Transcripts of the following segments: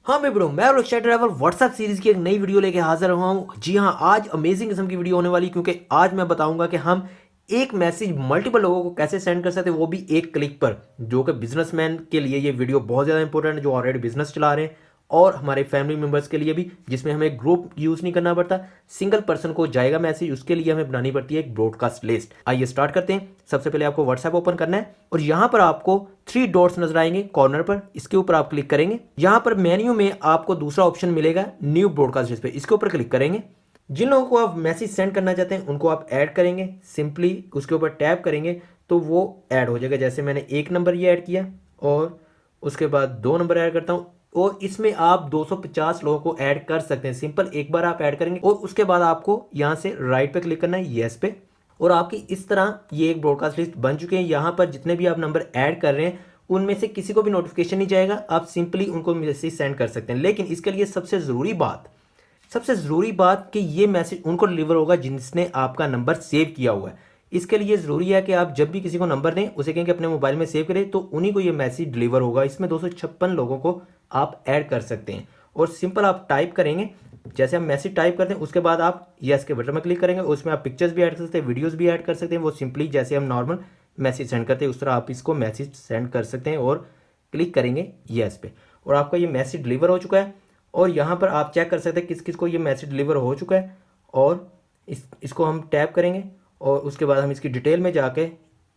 हाँ मैं ब्रो, मैं और रिक्शा ड्राइवर व्हाट्सएप सीरीज की एक नई वीडियो लेके हाजिर हुआ हूँ। जी हाँ, आज अमेजिंग किस्म की वीडियो होने वाली, क्योंकि आज मैं बताऊंगा कि हम एक मैसेज मल्टीपल लोगों को कैसे सेंड कर सकते हैं, वो भी एक क्लिक पर। जो कि बिजनेसमैन के लिए ये वीडियो बहुत ज़्यादा इंपॉर्टेंट है, जो ऑलरेडी बिजनेस चला रहे हैं, और हमारे फैमिली मेम्बर्स के लिए भी, जिसमें हमें ग्रुप यूज़ नहीं करना पड़ता। सिंगल पर्सन को जाएगा मैसेज, उसके लिए हमें बनानी पड़ती है एक ब्रॉडकास्ट लिस्ट। आइए स्टार्ट करते हैं। सबसे पहले आपको व्हाट्सएप ओपन करना है और यहाँ पर आपको 3 डॉट्स नजर आएंगे कॉर्नर पर, इसके ऊपर आप क्लिक करेंगे। यहाँ पर मेन्यू में आपको दूसरा ऑप्शन मिलेगा न्यू ब्रॉडकास्ट लिस्ट पे, इसके ऊपर क्लिक करेंगे। जिन लोगों को आप मैसेज सेंड करना चाहते हैं उनको आप ऐड करेंगे, सिंपली उसके ऊपर टैप करेंगे तो वो ऐड हो जाएगा। जैसे मैंने 1 नंबर ये ऐड किया और उसके बाद 2 नंबर ऐड करता हूँ, और इसमें आप 250 लोगों को ऐड कर सकते हैं। सिंपल एक बार आप ऐड करेंगे और उसके बाद आपको यहाँ से राइट पे क्लिक करना है, येस पे, और आपकी इस तरह ये एक ब्रॉडकास्ट लिस्ट बन चुके हैं। यहाँ पर जितने भी आप नंबर ऐड कर रहे हैं उनमें से किसी को भी नोटिफिकेशन नहीं जाएगा, आप सिंपली उनको मैसेज सेंड कर सकते हैं। लेकिन इसके लिए सबसे ज़रूरी बात कि ये मैसेज उनको डिलीवर होगा जिसने आपका नंबर सेव किया हुआ है। इसके लिए ज़रूरी है कि आप जब भी किसी को नंबर दें उसे कहें कि अपने मोबाइल में सेव करें, तो उन्हीं को ये मैसेज डिलीवर होगा। इसमें 256 लोगों को आप ऐड कर सकते हैं, और सिंपल आप टाइप करेंगे। जैसे हम मैसेज टाइप करते हैं उसके बाद आप यस के बटन में क्लिक करेंगे, उसमें आप पिक्चर्स भी ऐड कर सकते हैं, वीडियोस भी ऐड कर सकते हैं। वो सिंपली जैसे हम नॉर्मल मैसेज सेंड करते हैं उस तरह आप इसको मैसेज सेंड कर सकते हैं, और क्लिक करेंगे यस पे, और आपका ये मैसेज डिलीवर हो चुका है। और यहाँ पर आप चेक कर सकते हैं किस किस को ये मैसेज डिलीवर हो चुका है, और इसको हम टैप करेंगे और उसके बाद हम इसकी डिटेल में जाके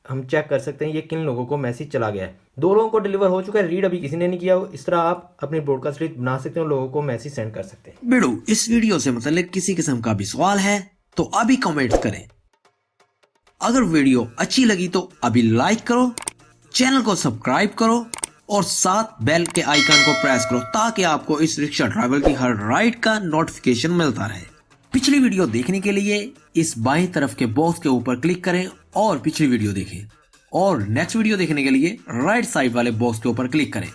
हम चेक कर सकते हैं ये किन लोगों को मैसेज चला गया है। 2 लोगों को डिलीवर हो चुका है, रीड अभी किसी ने नहीं किया हो। इस तरह आप अपनी ब्रॉडकास्ट लिस्ट बना सकते हैं और लोगों को मैसेज सेंड कर सकते हैं। बेड़ू, इस वीडियो से मतलब किसी किस्म का भी सवाल है तो अभी कमेंट करें। अगर वीडियो अच्छी लगी तो अभी लाइक करो, चैनल को सब्सक्राइब करो और साथ बेल के आइकन को प्रेस करो, ताकि आपको इस रिक्शा ड्राइवर की हर राइड का नोटिफिकेशन मिलता रहे। पिछली वीडियो देखने के लिए इस बाईं तरफ के बॉक्स के ऊपर क्लिक करें और पिछली वीडियो देखें, और नेक्स्ट वीडियो देखने के लिए राइट साइड वाले बॉक्स के ऊपर क्लिक करें।